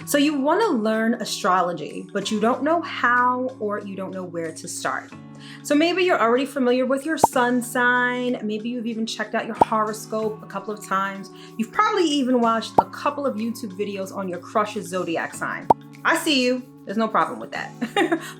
So you want to learn astrology, but you don't know how or you don't know where to start. So maybe you're already familiar with your sun sign. Maybe you've even checked out your horoscope a couple of times. You've probably even watched a couple of YouTube videos on your crush's zodiac sign. I see you. There's no problem with that.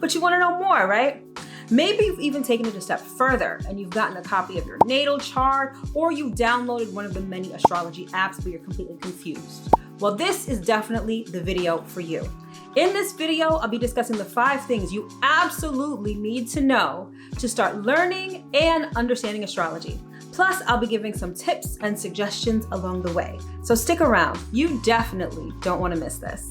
But you want to know more, right? Maybe you've even taken it a step further and you've gotten a copy of your natal chart, or you've downloaded one of the many astrology apps but you're completely confused. Well, this is definitely the video for you. In this video, I'll be discussing the 5 things you absolutely need to know to start learning and understanding astrology. Plus, I'll be giving some tips and suggestions along the way. So stick around. You definitely don't want to miss this.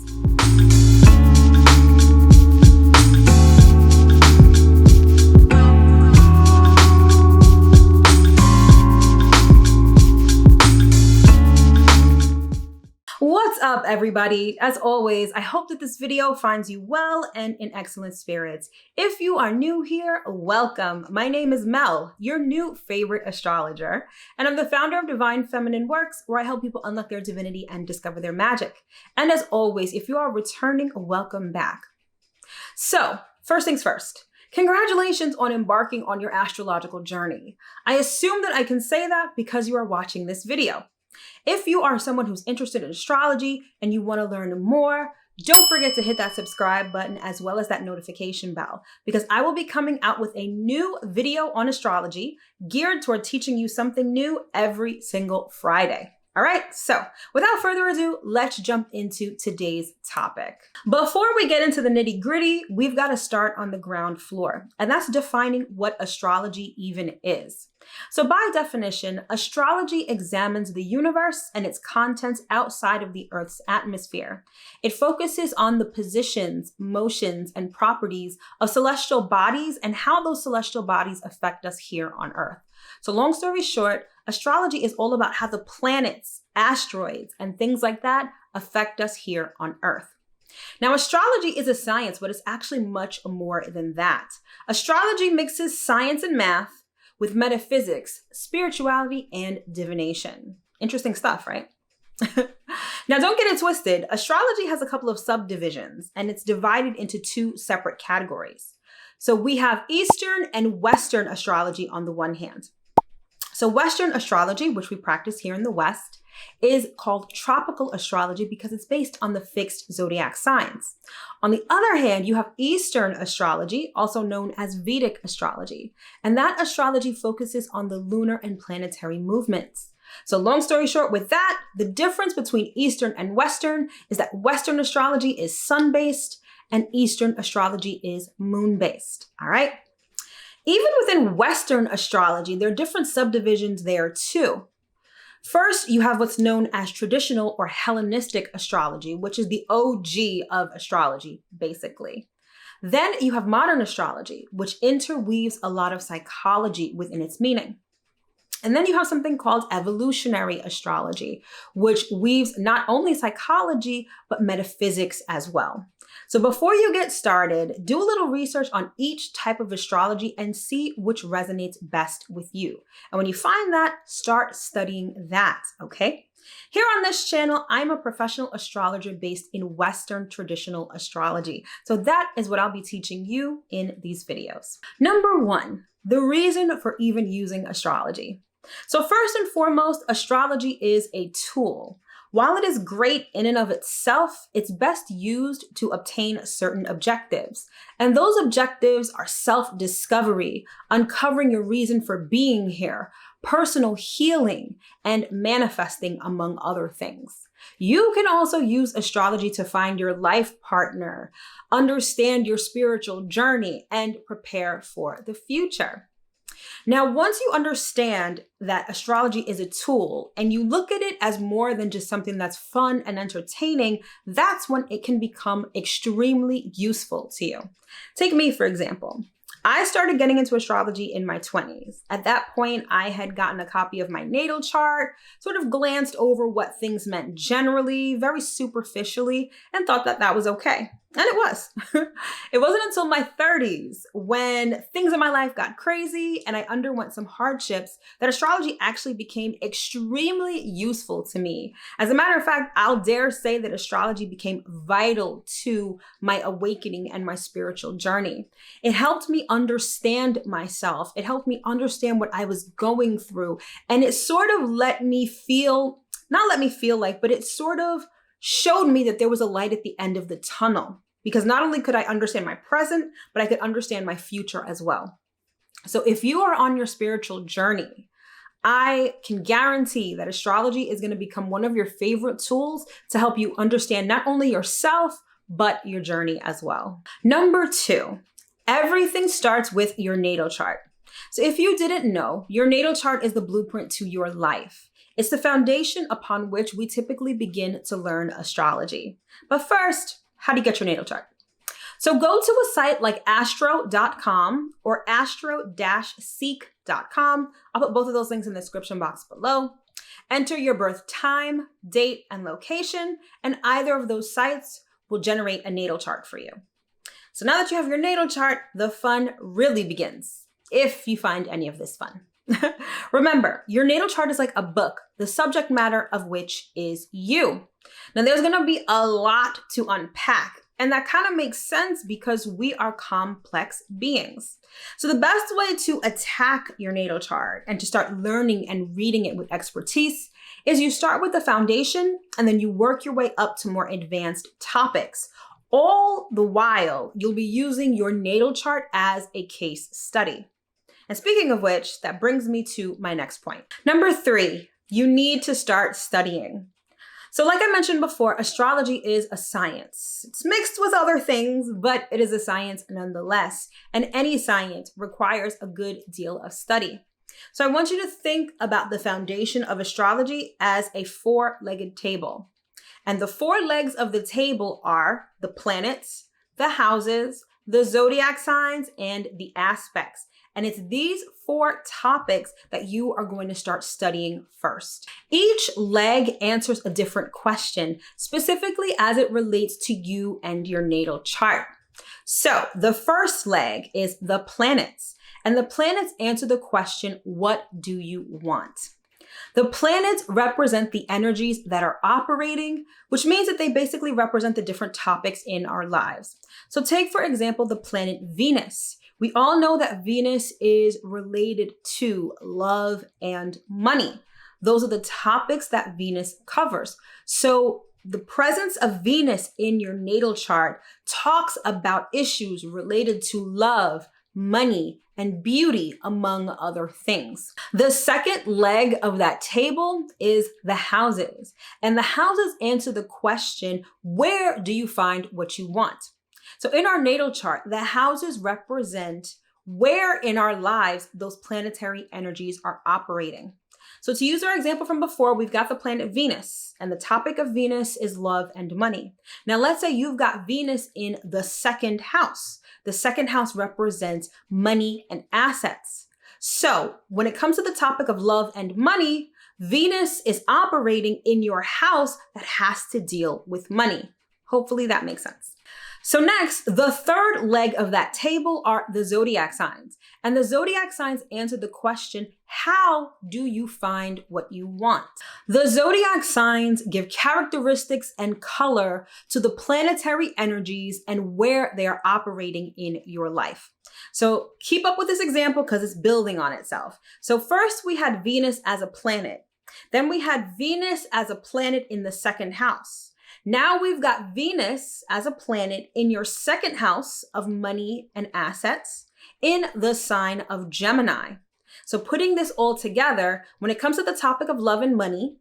What's up, everybody? As always, I hope that this video finds you well and in excellent spirits. If you are new here, welcome. My name is Mel, your new favorite astrologer, and I'm the founder of Divine Feminine Works, where I help people unlock their divinity and discover their magic. And as always, if you are returning, welcome back. So, first things first. Congratulations on embarking on your astrological journey. I assume that I can say that because you are watching this video. If you are someone who's interested in astrology and you want to learn more, don't forget to hit that subscribe button as well as that notification bell, because I will be coming out with a new video on astrology geared toward teaching you something new every single Friday. All right, so without further ado, let's jump into today's topic. Before we get into the nitty-gritty, we've got to start on the ground floor, and that's defining what astrology even is. So by definition, astrology examines the universe and its contents outside of the Earth's atmosphere. It focuses on the positions, motions, and properties of celestial bodies and how those celestial bodies affect us here on Earth. So long story short, astrology is all about how the planets, asteroids, and things like that affect us here on Earth. Now, astrology is a science, but it's actually much more than that. Astrology mixes science and math with metaphysics, spirituality, and divination. Interesting stuff, right? Now, don't get it twisted. Astrology has a couple of subdivisions, and it's divided into 2 separate categories. So we have Eastern and Western astrology on the one hand. So Western astrology, which we practice here in the West, is called tropical astrology because it's based on the fixed zodiac signs. On the other hand, you have Eastern astrology, also known as Vedic astrology, and that astrology focuses on the lunar and planetary movements. So long story short with that, the difference between Eastern and Western is that Western astrology is sun-based and Eastern astrology is moon-based, all right? Even within Western astrology, there are different subdivisions there too. First, you have what's known as traditional or Hellenistic astrology, which is the OG of astrology, basically. Then you have modern astrology, which interweaves a lot of psychology within its meaning. And then you have something called evolutionary astrology, which weaves not only psychology, but metaphysics as well. So before you get started, do a little research on each type of astrology and see which resonates best with you. And when you find that, start studying that, okay? Here on this channel, I'm a professional astrologer based in Western traditional astrology. So that is what I'll be teaching you in these videos. Number 1, the reason for even using astrology. So first and foremost, astrology is a tool. While it is great in and of itself, it's best used to obtain certain objectives. And those objectives are self-discovery, uncovering your reason for being here, personal healing, and manifesting, among other things. You can also use astrology to find your life partner, understand your spiritual journey, and prepare for the future. Now, once you understand that astrology is a tool and you look at it as more than just something that's fun and entertaining, that's when it can become extremely useful to you. Take me, for example. I started getting into astrology in my 20s. At that point, I had gotten a copy of my natal chart, sort of glanced over what things meant generally, very superficially, and thought that that was okay. And it was. It wasn't until my 30s when things in my life got crazy and I underwent some hardships that astrology actually became extremely useful to me. As a matter of fact, I'll dare say that astrology became vital to my awakening and my spiritual journey. It helped me understand myself. It helped me understand what I was going through. And it sort of but it sort of showed me that there was a light at the end of the tunnel. Because not only could I understand my present, but I could understand my future as well. So if you are on your spiritual journey, I can guarantee that astrology is going to become one of your favorite tools to help you understand not only yourself, but your journey as well. Number 2, everything starts with your natal chart. So if you didn't know, your natal chart is the blueprint to your life. It's the foundation upon which we typically begin to learn astrology. But first, how do you get your natal chart? So go to a site like astro.com or astro-seek.com. I'll put both of those links in the description box below. Enter your birth time, date, and location, and either of those sites will generate a natal chart for you. So now that you have your natal chart, the fun really begins, if you find any of this fun. Remember, your natal chart is like a book, the subject matter of which is you. Now, there's going to be a lot to unpack, and that kind of makes sense because we are complex beings. So the best way to attack your natal chart and to start learning and reading it with expertise is you start with the foundation and then you work your way up to more advanced topics. All the while, you'll be using your natal chart as a case study. And speaking of which, that brings me to my next point. Number 3, you need to start studying. So like I mentioned before, astrology is a science. It's mixed with other things, but it is a science nonetheless. And any science requires a good deal of study. So I want you to think about the foundation of astrology as a 4-legged table. And the 4 legs of the table are the planets, the houses, the zodiac signs, and the aspects. And it's these 4 topics that you are going to start studying first. Each leg answers a different question, specifically as it relates to you and your natal chart. So the first leg is the planets, and the planets answer the question, what do you want? The planets represent the energies that are operating, which means that they basically represent the different topics in our lives. So take, for example, the planet Venus. We all know that Venus is related to love and money. Those are the topics that Venus covers. So the presence of Venus in your natal chart talks about issues related to love, money, and beauty, among other things. The second leg of that table is the houses. And the houses answer the question, where do you find what you want? So in our natal chart, the houses represent where in our lives those planetary energies are operating. So to use our example from before, we've got the planet Venus, and the topic of Venus is love and money. Now, let's say you've got Venus in the 2nd house. The 2nd house represents money and assets. So when it comes to the topic of love and money, Venus is operating in your house that has to deal with money. Hopefully that makes sense. So next, the third leg of that table are the zodiac signs. And the zodiac signs answer the question, how do you find what you want? The zodiac signs give characteristics and color to the planetary energies and where they are operating in your life. So keep up with this example because it's building on itself. So first we had Venus as a planet. Then we had Venus as a planet in the 2nd house. Now we've got Venus as a planet in your 2nd house of money and assets in the sign of Gemini. So putting this all together, when it comes to the topic of love and money,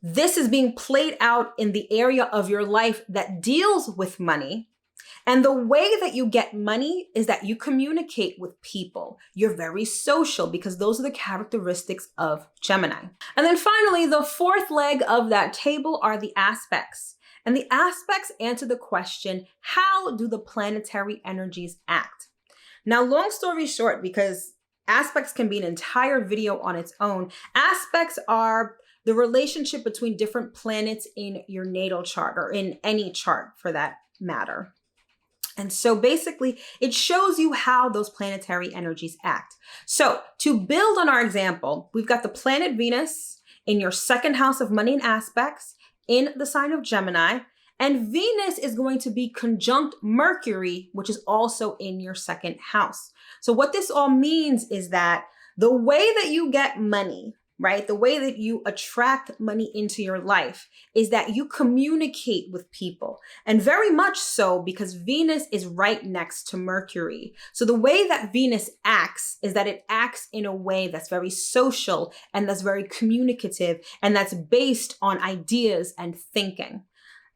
this is being played out in the area of your life that deals with money. And the way that you get money is that you communicate with people. You're very social because those are the characteristics of Gemini. And then finally, the 4th leg of that table are the aspects. And the aspects answer the question, how do the planetary energies act? Now, long story short, because aspects can be an entire video on its own, aspects are the relationship between different planets in your natal chart or in any chart for that matter. And so basically, it shows you how those planetary energies act. So to build on our example, we've got the planet Venus in your second house of money and aspects in the sign of Gemini. And Venus is going to be conjunct Mercury, which is also in your second house. So what this all means is that the way that you get money, right? The way that you attract money into your life is that you communicate with people. And very much so because Venus is right next to Mercury. So the way that Venus acts is that it acts in a way that's very social and that's very communicative and that's based on ideas and thinking.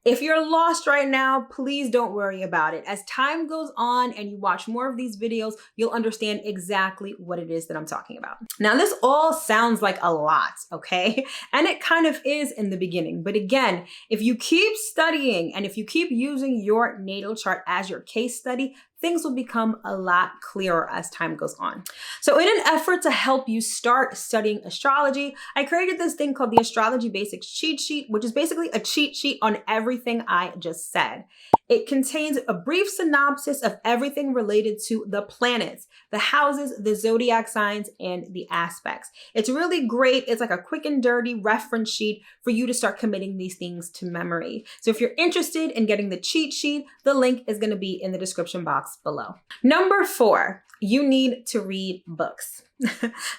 If you're lost right now, please don't worry about it. As time goes on and you watch more of these videos, you'll understand exactly what it is that I'm talking about. Now, this all sounds like a lot, okay? And it kind of is in the beginning. But again, if you keep studying and if you keep using your natal chart as your case study, things will become a lot clearer as time goes on. So in an effort to help you start studying astrology, I created this thing called the Astrology Basics Cheat Sheet, which is basically a cheat sheet on everything I just said. It contains a brief synopsis of everything related to the planets, the houses, the zodiac signs, and the aspects. It's really great. It's like a quick and dirty reference sheet for you to start committing these things to memory. So if you're interested in getting the cheat sheet, the link is going to be in the description box below. Number 4, you need to read books.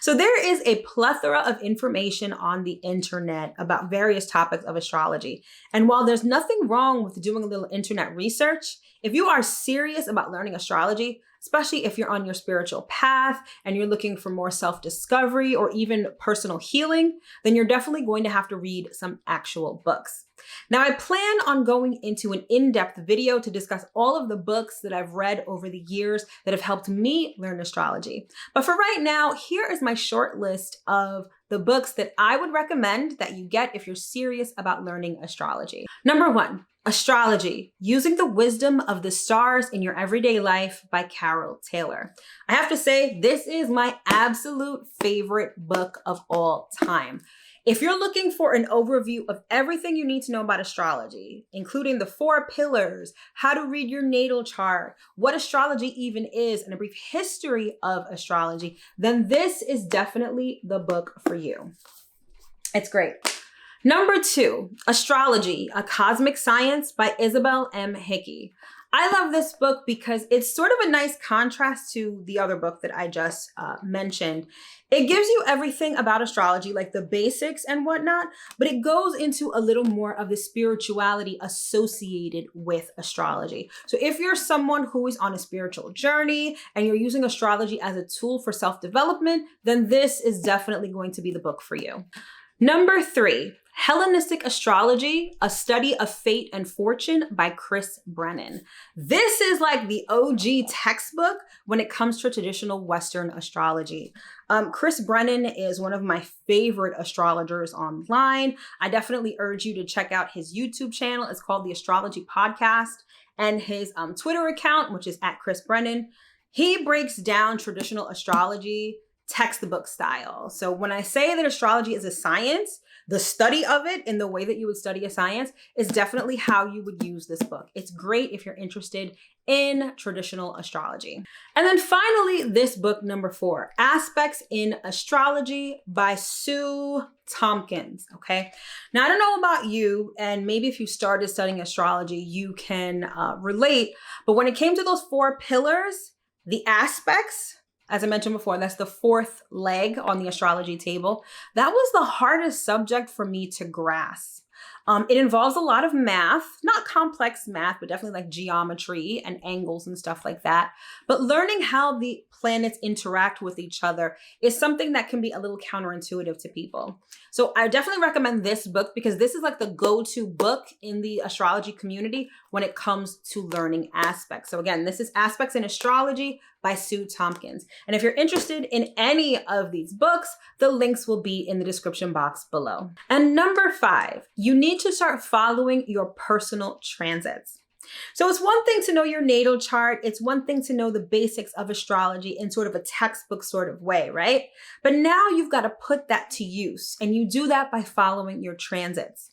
So there is a plethora of information on the internet about various topics of astrology. And while there's nothing wrong with doing a little internet research, if you are serious about learning astrology, especially if you're on your spiritual path and you're looking for more self-discovery or even personal healing, then you're definitely going to have to read some actual books. Now, I plan on going into an in-depth video to discuss all of the books that I've read over the years that have helped me learn astrology. But for right now, here is my short list of the books that I would recommend that you get if you're serious about learning astrology. Number 1, Astrology, Using the Wisdom of the Stars in Your Everyday Life by Carol Taylor. I have to say, this is my absolute favorite book of all time. If you're looking for an overview of everything you need to know about astrology, including the 4 pillars, how to read your natal chart, what astrology even is, and a brief history of astrology, then this is definitely the book for you. It's great. Number 2, Astrology, A Cosmic Science by Isabel M. Hickey. I love this book because it's sort of a nice contrast to the other book that I just mentioned. It gives you everything about astrology, like the basics and whatnot, but it goes into a little more of the spirituality associated with astrology. So if you're someone who is on a spiritual journey and you're using astrology as a tool for self-development, then this is definitely going to be the book for you. Number 3, Hellenistic Astrology, A Study of Fate and Fortune by Chris Brennan. This is like the OG textbook when it comes to traditional Western astrology. Chris Brennan is one of my favorite astrologers online. I definitely urge you to check out his YouTube channel. It's called The Astrology Podcast, and his Twitter account, which is @ChrisBrennan. He breaks down traditional astrology textbook style. So when I say that astrology is a science, the study of it in the way that you would study a science is definitely how you would use this book. It's great if you're interested in traditional astrology. And then finally, this book, number 4, Aspects in Astrology by Sue Tompkins, okay? Now, I don't know about you, and maybe if you started studying astrology, you can relate, but when it came to those 4 pillars, the aspects, as I mentioned before, that's the 4th leg on the astrology table. That was the hardest subject for me to grasp. It involves a lot of math, not complex math, but definitely like geometry and angles and stuff like that. But learning how the planets interact with each other is something that can be a little counterintuitive to people. So I definitely recommend this book because this is like the go-to book in the astrology community when it comes to learning aspects. So again, this is Aspects in Astrology by Sue Tompkins. And if you're interested in any of these books, the links will be in the description box below. And number 5, you need to start following your personal transits. So it's one thing to know your natal chart. It's one thing to know the basics of astrology in sort of a textbook sort of way, right? But now you've got to put that to use, and you do that by following your transits.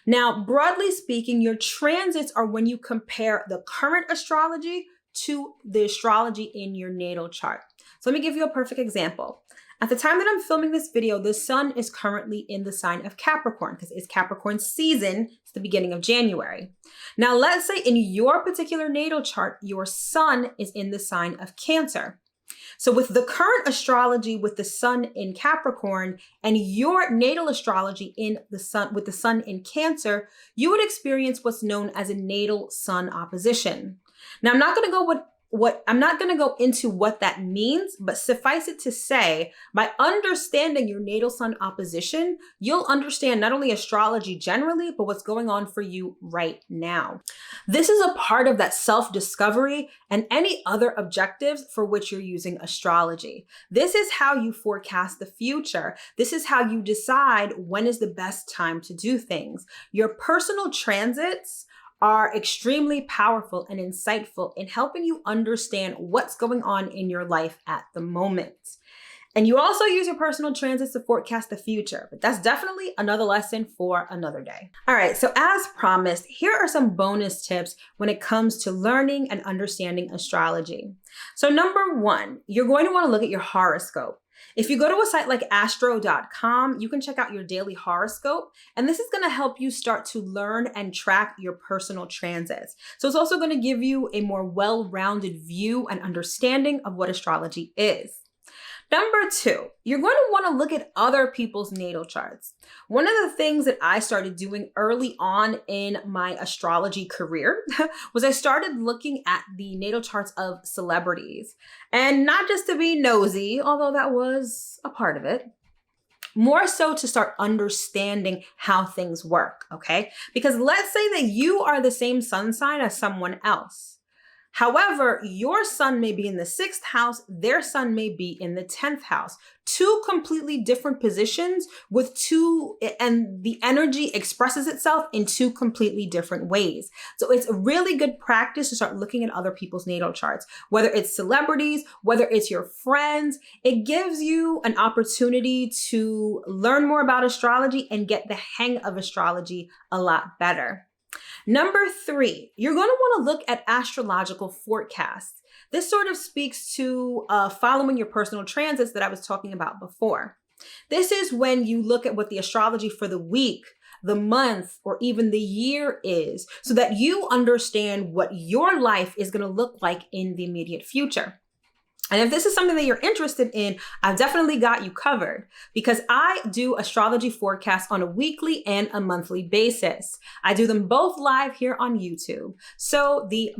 Now, broadly speaking, your transits are when you compare the current astrology to the astrology in your natal chart. So let me give you a perfect example. At the time that I'm filming this video, the sun is currently in the sign of Capricorn because it's Capricorn season. It's the beginning of January. Now, let's say in your particular natal chart, your sun is in the sign of Cancer. So with the current astrology with the sun in Capricorn and your natal astrology in the sun with the sun in Cancer, you would experience what's known as a natal sun opposition. Now, I'm not going to go into what that means, but suffice it to say, by understanding your natal sun opposition, you'll understand not only astrology generally, but what's going on for you right now. This is a part of that self-discovery and any other objectives for which you're using astrology. This is how you forecast the future. This is how you decide when is the best time to do things. Your personal transits are extremely powerful and insightful in helping you understand what's going on in your life at the moment. And you also use your personal transits to forecast the future, but that's definitely another lesson for another day. All right, so as promised, here are some bonus tips when it comes to learning and understanding astrology. So number one, you're going to want to look at your horoscope. If you go to a site like astro.com, you can check out your daily horoscope, and this is going to help you start to learn and track your personal transits. So it's also going to give you a more well-rounded view and understanding of what astrology is. Number two, you're going to want to look at other people's natal charts. One of the things that I started doing early on in my astrology career was I started looking at the natal charts of celebrities. And not just to be nosy, although that was a part of it, more so to start understanding how things work, okay? Because let's say that you are the same sun sign as someone else. However, your sun may be in the 6th house, their sun may be in the 10th house. Two completely different positions and the energy expresses itself in two completely different ways. So it's a really good practice to start looking at other people's natal charts, whether it's celebrities, whether it's your friends. It gives you an opportunity to learn more about astrology and get the hang of astrology a lot better. Number three, you're going to want to look at astrological forecasts. This sort of speaks to following your personal transits that I was talking about before. This is when you look at what the astrology for the week, the month, or even the year is, so that you understand what your life is going to look like in the immediate future. And if this is something that you're interested in, I've definitely got you covered because I do astrology forecasts on a weekly and a monthly basis. I do them both live here on YouTube. So the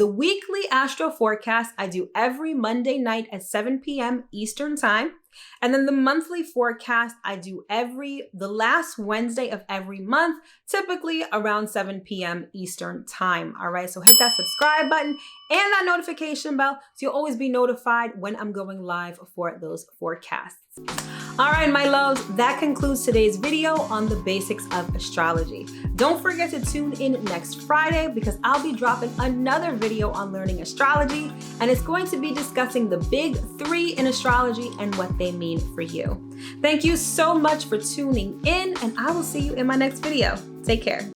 weekly astro forecast I do every Monday night at 7 p.m. Eastern time. And then the monthly forecast I do the last Wednesday of every month, typically around 7 p.m. Eastern time. All right, so hit that subscribe button and that notification bell so you'll always be notified when I'm going live for those forecasts. All right, my loves, that concludes today's video on the basics of astrology. Don't forget to tune in next Friday because I'll be dropping another video on learning astrology, and it's going to be discussing the big three in astrology and what they mean for you. Thank you so much for tuning in, and I will see you in my next video. Take care.